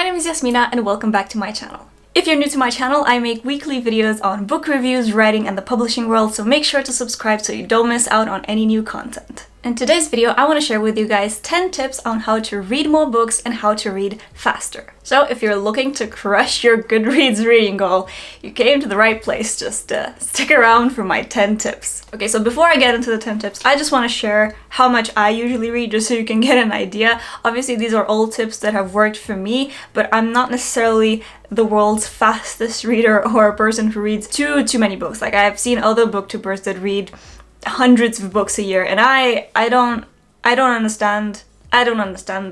name is Iasmina and welcome back to my channel. If you're new to my channel, I make weekly videos on book reviews, writing, and the publishing world, so make sure to subscribe so you don't miss out on any new content. In today's video, I want to share with you guys 10 tips on how to read more books and how to read faster. So if you're looking to crush your Goodreads reading goal, you came to the right place. Just stick around for my 10 tips. Okay, so before I get into the 10 tips, I just want to share how much I usually read just so you can get an idea. Obviously, these are all tips that have worked for me, but I'm not necessarily the world's fastest reader or a person who reads too many books. Like, I've seen other booktubers that read hundreds of books a year, and I don't understand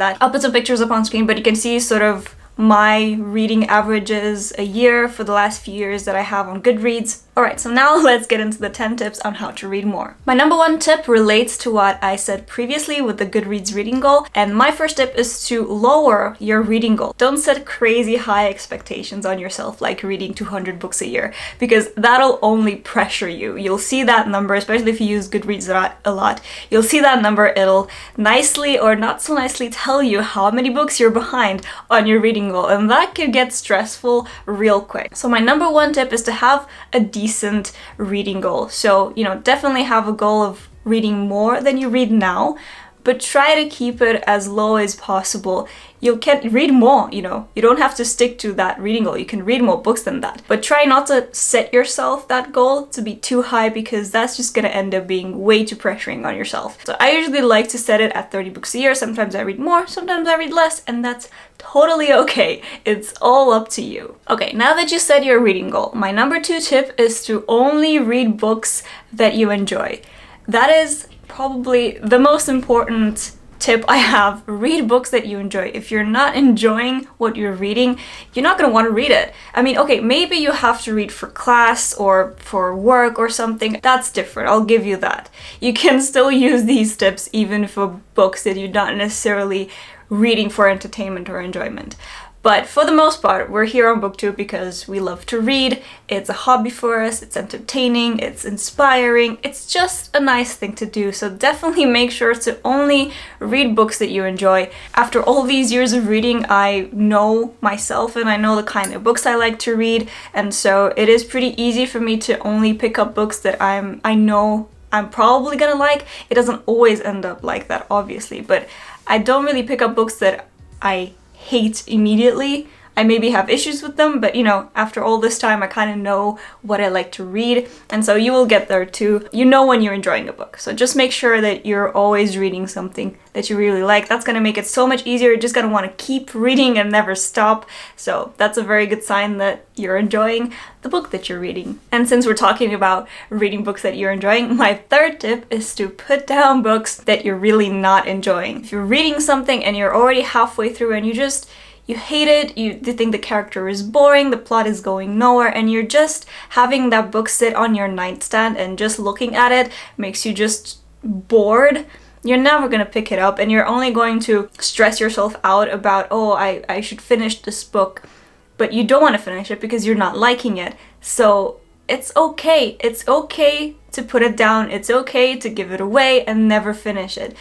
that. I'll put some pictures up on screen, but you can see sort of my reading averages a year for the last few years that I have on Goodreads. Alright, so now let's get into the 10 tips on how to read more. My number one tip relates to what I said previously with the Goodreads reading goal, and my first tip is to lower your reading goal. Don't set crazy high expectations on yourself, like reading 200 books a year, because that'll only pressure you. You'll see that number, especially if you use Goodreads a lot. You'll see that number, it'll nicely or not so nicely tell you how many books you're behind on your reading goal, and that can get stressful real quick. So my number one tip is to have a decent reading goal. So, definitely have a goal of reading more than you read now, but try to keep it as low as possible. You can read more, you don't have to stick to that reading goal. You can read more books than that, but try not to set yourself that goal to be too high, because that's just gonna end up being way too pressuring on yourself. So I usually like to set it at 30 books a year. Sometimes I read more, sometimes I read less, and that's totally okay. It's all up to you. Okay, now that you set your reading goal, my number two tip is to only read books that you enjoy. That is probably the most important tip I have. Read books that you enjoy. If you're not enjoying what you're reading, you're not going to want to read it. I mean, okay, maybe you have to read for class or for work or something. That's different. I'll give you that. You can still use these tips even for books that you're not necessarily reading for entertainment or enjoyment. But for the most part, we're here on BookTube because we love to read. It's a hobby for us, it's entertaining, it's inspiring, it's just a nice thing to do. So definitely make sure to only read books that you enjoy. After all these years of reading, I know myself and I know the kind of books I like to read. And so it is pretty easy for me to only pick up books that I know I'm probably gonna like. It doesn't always end up like that, obviously, but I don't really pick up books that I hate immediately. I maybe have issues with them, but after all this time, I kind of know what I like to read, and so you will get there too. You know when you're enjoying a book. So just make sure that you're always reading something that you really like. That's gonna make it so much easier. You're just gonna want to keep reading and never stop. So that's a very good sign that you're enjoying the book that you're reading. And since we're talking about reading books that you're enjoying, my third tip is to put down books that you're really not enjoying. If you're reading something and you're already halfway through and you hate it, you think the character is boring, the plot is going nowhere, and you're just having that book sit on your nightstand and just looking at it makes you just bored, you're never gonna pick it up, and you're only going to stress yourself out about, oh, I should finish this book, but you don't want to finish it because you're not liking it. So it's okay. It's okay to put it down. It's okay to give it away and never finish it.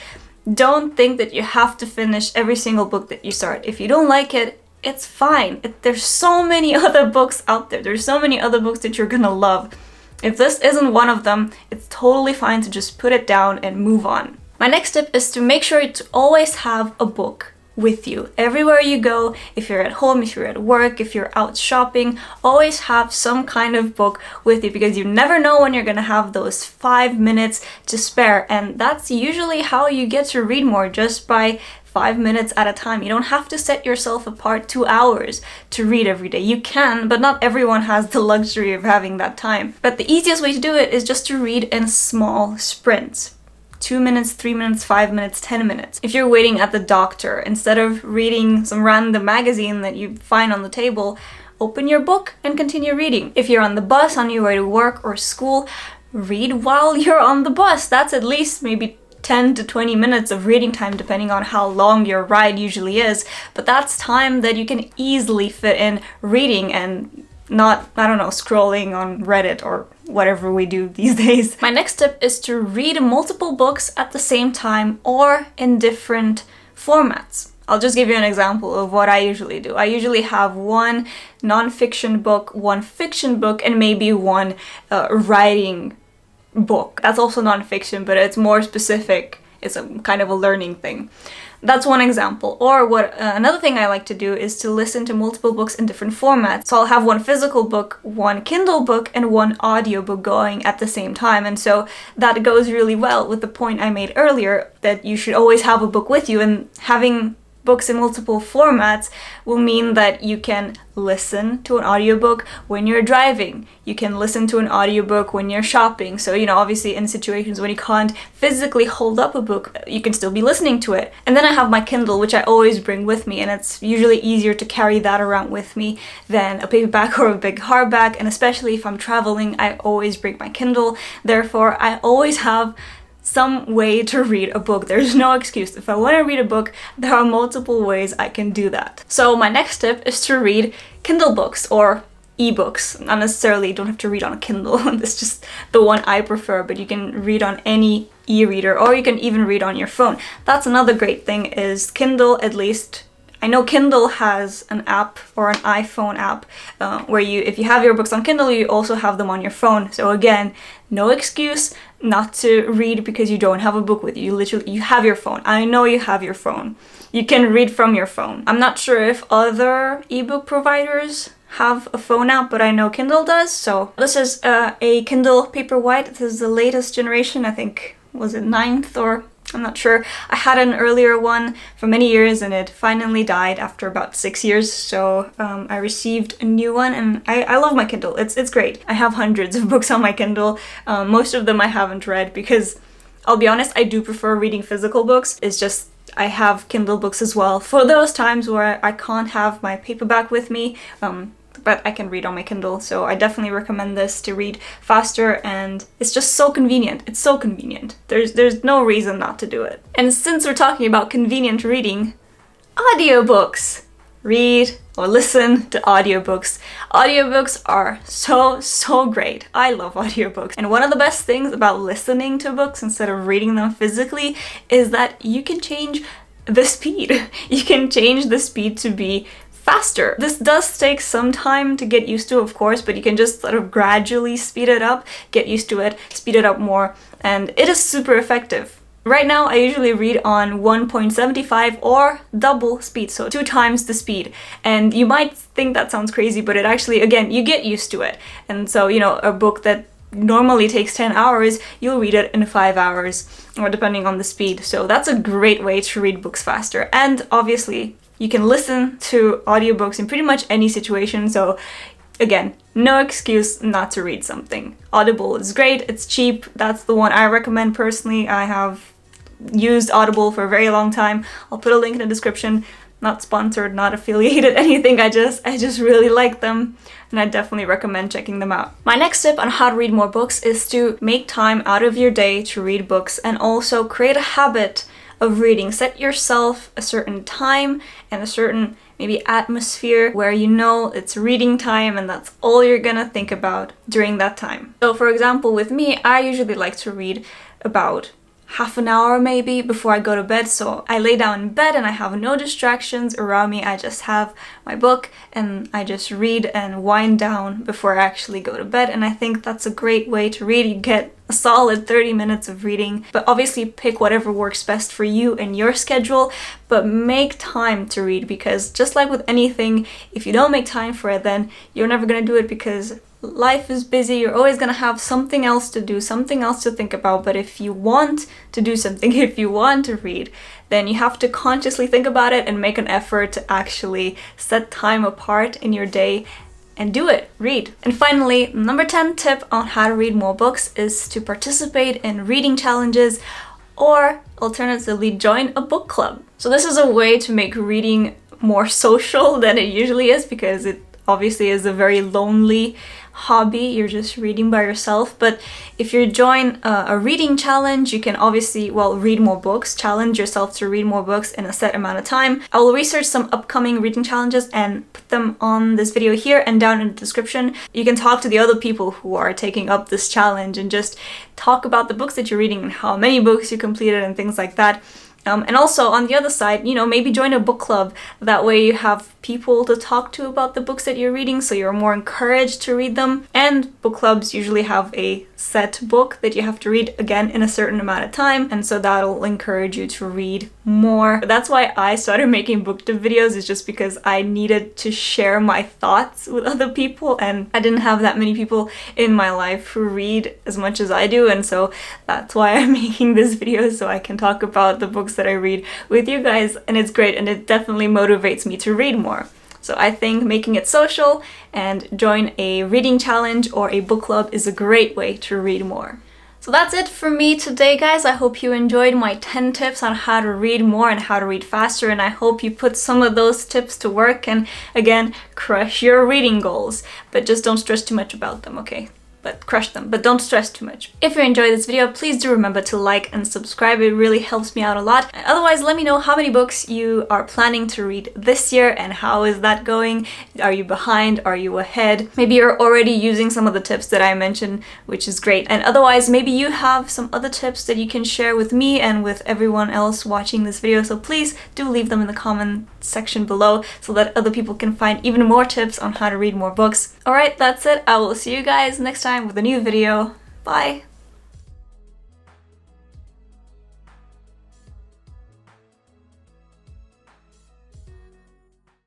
Don't think that you have to finish every single book that you start. If you don't like it, it's fine. There's so many other books out there. There's so many other books that you're gonna love. If this isn't one of them, it's totally fine to just put it down and move on. My next tip is to make sure to always have a book with you. Everywhere you go, if you're at home, if you're at work, if you're out shopping, always have some kind of book with you, because you never know when you're gonna have those 5 minutes to spare, and that's usually how you get to read more, just by 5 minutes at a time. You don't have to set yourself apart 2 hours to read every day. You can, but not everyone has the luxury of having that time. But the easiest way to do it is just to read in small sprints. 2 minutes, 3 minutes, 5 minutes, 10 minutes. If you're waiting at the doctor, instead of reading some random magazine that you find on the table, open your book and continue reading. If you're on the bus on your way to work or school, read while you're on the bus. That's at least maybe 10 to 20 minutes of reading time, depending on how long your ride usually is. But that's time that you can easily fit in reading and not, I don't know, scrolling on Reddit or whatever we do these days. My next tip is to read multiple books at the same time or in different formats. I'll just give you an example of what I usually do. I usually have one non-fiction book, one fiction book, and maybe one writing book. That's also non-fiction, but it's more specific. It's a kind of a learning thing. That's one example. Or what another thing I like to do is to listen to multiple books in different formats. So I'll have one physical book, one Kindle book, and one audiobook going at the same time. And so that goes really well with the point I made earlier that you should always have a book with you, and having books in multiple formats will mean that you can listen to an audiobook when you're driving. You can listen to an audiobook when you're shopping. So, you know, obviously in situations when you can't physically hold up a book, you can still be listening to it. And then I have my Kindle, which I always bring with me, and it's usually easier to carry that around with me than a paperback or a big hardback. And especially if I'm traveling, I always bring my Kindle. Therefore, I always have some way to read a book. There's no excuse. If I want to read a book, there are multiple ways I can do that. So my next tip is to read Kindle books or ebooks. Not necessarily, you don't have to read on a Kindle. It's just the one I prefer, but you can read on any e-reader, or you can even read on your phone. That's another great thing is Kindle, at least I know Kindle has an app or an iPhone app where if you have your books on Kindle, you also have them on your phone. So again, no excuse not to read because you don't have a book with you. You have your phone. I know you have your phone. You can read from your phone. I'm not sure if other ebook providers have a phone app, but I know Kindle does. So this is a Kindle Paperwhite. This is the latest generation. I think, was it 9th or I'm not sure. I had an earlier one for many years and it finally died after about 6 years. So I received a new one, and I love my Kindle. It's great. I have hundreds of books on my Kindle. Most of them I haven't read because, I'll be honest, I do prefer reading physical books. It's just I have Kindle books as well for those times where I can't have my paperback with me. But I can read on my Kindle, so I definitely recommend this to read faster, and it's just so convenient. It's so convenient. There's no reason not to do it. And since we're talking about convenient reading, audiobooks. Read or listen to audiobooks. Audiobooks are so great. I love audiobooks. And one of the best things about listening to books instead of reading them physically is that you can change the speed. You can change the speed to be faster. This does take some time to get used to, of course, but you can just sort of gradually speed it up, get used to it, speed it up more, and it is super effective. Right now, I usually read on 1.75 or double speed, so 2 times the speed. And you might think that sounds crazy, but it actually, again, you get used to it. And so, you know, a book that normally takes 10 hours, you'll read it in 5 hours, or depending on the speed. So that's a great way to read books faster. And obviously, you can listen to audiobooks in pretty much any situation, so again, no excuse not to read something. Audible is great, it's cheap, that's the one I recommend personally. I have used Audible for a very long time. I'll put a link in the description. Not sponsored, not affiliated, anything, I just really like them, and I definitely recommend checking them out. My next tip on how to read more books is to make time out of your day to read books, and also create a habit of reading. Set yourself a certain time and a certain maybe atmosphere where you know it's reading time and that's all you're gonna think about during that time. So for example, with me, I usually like to read about half an hour maybe before I go to bed. So I lay down in bed and I have no distractions around me. I just have my book and I just read and wind down before I actually go to bed. And I think that's a great way to read. You get a solid 30 minutes of reading, but obviously pick whatever works best for you and your schedule, but make time to read, because just like with anything, if you don't make time for it, then you're never gonna do it, because life is busy, you're always gonna have something else to do, something else to think about. But if you want to do something, if you want to read, then you have to consciously think about it and make an effort to actually set time apart in your day and do it, read. And finally, number 10 tip on how to read more books is to participate in reading challenges, or alternatively join a book club. So this is a way to make reading more social than it usually is, because it obviously is a very lonely hobby. You're just reading by yourself. But if you join a reading challenge, you can obviously, well, read more books, challenge yourself to read more books in a set amount of time. I will research some upcoming reading challenges and put them on this video here and down in the description. You can talk to the other people who are taking up this challenge and just talk about the books that you're reading and how many books you completed and things like that. And also on the other side, you know, maybe join a book club. That way you have people to talk to about the books that you're reading, so you're more encouraged to read them. And book clubs usually have a set book that you have to read, again, in a certain amount of time, and so that'll encourage you to read more. But that's why I started making booktube videos, is just because I needed to share my thoughts with other people, and I didn't have that many people in my life who read as much as I do, and so that's why I'm making this video, so I can talk about the books that I read with you guys, and it's great, and it definitely motivates me to read more. So I think making it social and join a reading challenge or a book club is a great way to read more. So that's it for me today, guys. I hope you enjoyed my 10 tips on how to read more and how to read faster, and I hope you put some of those tips to work and, again, crush your reading goals. But just don't stress too much about them, okay? But crush them, but don't stress too much. If you enjoyed this video, please do remember to like and subscribe. It really helps me out a lot. And otherwise, let me know how many books you are planning to read this year and how is that going. Are you behind? Are you ahead? Maybe you're already using some of the tips that I mentioned, which is great. And otherwise, maybe you have some other tips that you can share with me and with everyone else watching this video. So please do leave them in the comment section below so that other people can find even more tips on how to read more books. Alright, that's it. I will see you guys next time with a new video. Bye!